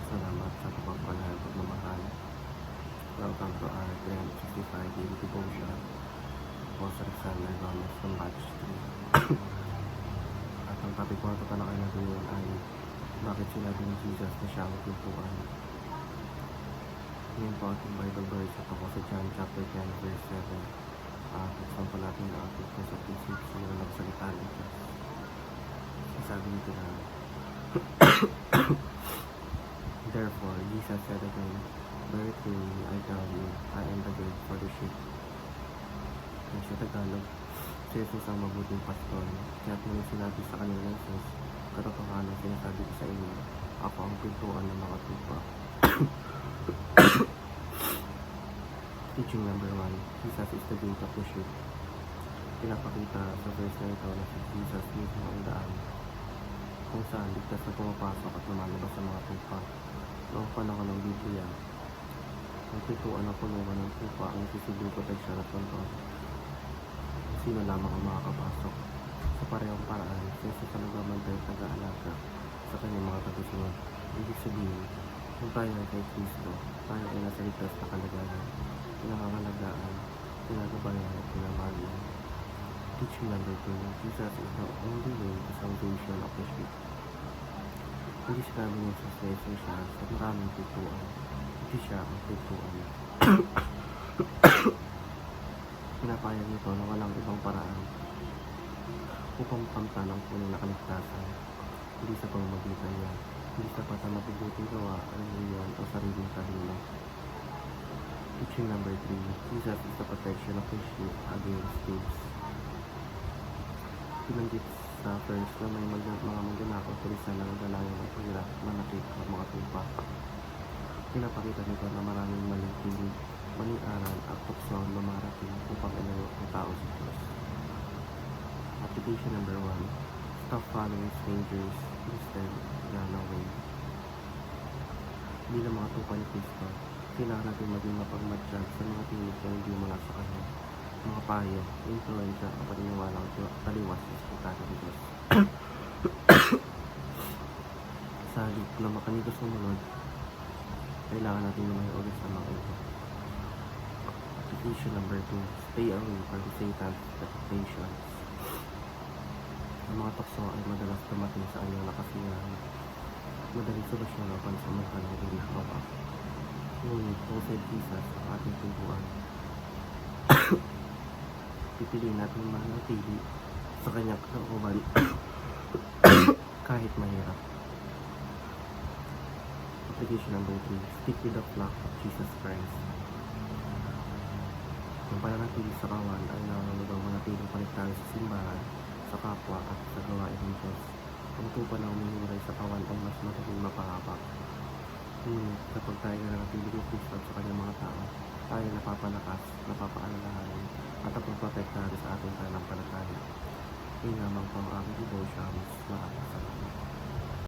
Salamat sa pagpapalaya at pagmamahal. Welcome to our 365 daily devotion. Ako sa Alexander Gomez from Batch 3. At ang topic ko na tatalakay natin ngayon ay bakit sinabi ni Jesus na siya ang pintuan. Ngayon po ating Bible verse at ako sa John chapter 10 verse 7. Buksan po natin ang ating sa pisip sa mga nagsalita ni Jesus. Sabi nito na Therefore, Jesus said again, very truly I tell you, I am the gate for the sheep. At sa Tagalog, si Jesus ang mabuting pastor. Kaya't nung sinabi sa kanila ng Jesus, katotohanan sinasabi ko sa inyo, ako ang pintuan ng mga tupa. Teaching number 1, Jesus is the gate of the sheep. Pinapakita sa verse na ito na si Jesus mismo ang daan, kung saan ligtas na pumapasok at lumalabas sa mga tupa. Noong panahon ng Biblia, ang pintuan ng kulungan ng tupa ang nasisigil proteksyon at kontrol. Sino lamang ang makakapasok? Sa parehong paraan, sa nagmamantay at nag-aalaga sa kanyang mga tagasunod. Ibig sabihin, kung tayo ay kay Kristo, tayo ay nasa ligtas na kalagayan, pinangangalagaan, pinagabayan at pinamahalan. Teaching number 2, Jesus is the only way to salvation of the sheep. Hindi sinabi niya sa Jesus siya sa maraming pintuan. Hindi siya ang pintuan. Pinapayag nito na walang ibang paraan upang makamtan ang punong na kaligtasan. Hindi sa pamamagitan niya. Hindi sa pata mabubuting gawa ang iyon o sariling talino. Teaching number 3, Jesus is the protection of the sheep against thieves. Pinanggit sa verse na may mga magnanakaw tulisan na nagdalayan ng pira, manakit at mga tupa. Pinapakita nito na maraming maling pilig, maling aral at tukso ang lumarating upang ilayo ang tao sa Diyos. Application number 1, stop following strangers, instead run away. Bilang mga tupa ni Kristo, kailangan natin maging mapagmatsyag sa mga tinig na hindi mula sa Kanya. Mga payo, influensya o paniniwalang taliwas sa salita ng Diyos. Sa halip na makanito sumunod, kailangan natin lumay ulit sa mga ito. Application number 2, stay away from Satan's temptations. Ang mga tukso ay madalas dumating sa anyong nakasiyahan at madaling solusyon o pansamantalang hindi hawak. Ngunit kung sa Jesus ang ating pintuan, pipiliin natin manatili sa kanyang kalooban kahit mahirap. Application number 3, stick with the flock of Jesus Christ. Ang pananatili sa kawan ay nangangalagang manatiling paligtayan sa simbahan, sa kapwa at sa gawain ng Diyos. Ang tupa na umihiwalay sa kawan ay mas madaling mapahaba. Ngunit kapag tayo na nanatili ng Kristo sa kanyang mga tao, tayo napapalakas, napapaalalahanin at napaprotektahan sa ating pananampalataya. Yun lamang po ang aking devotions. Maraming salamat.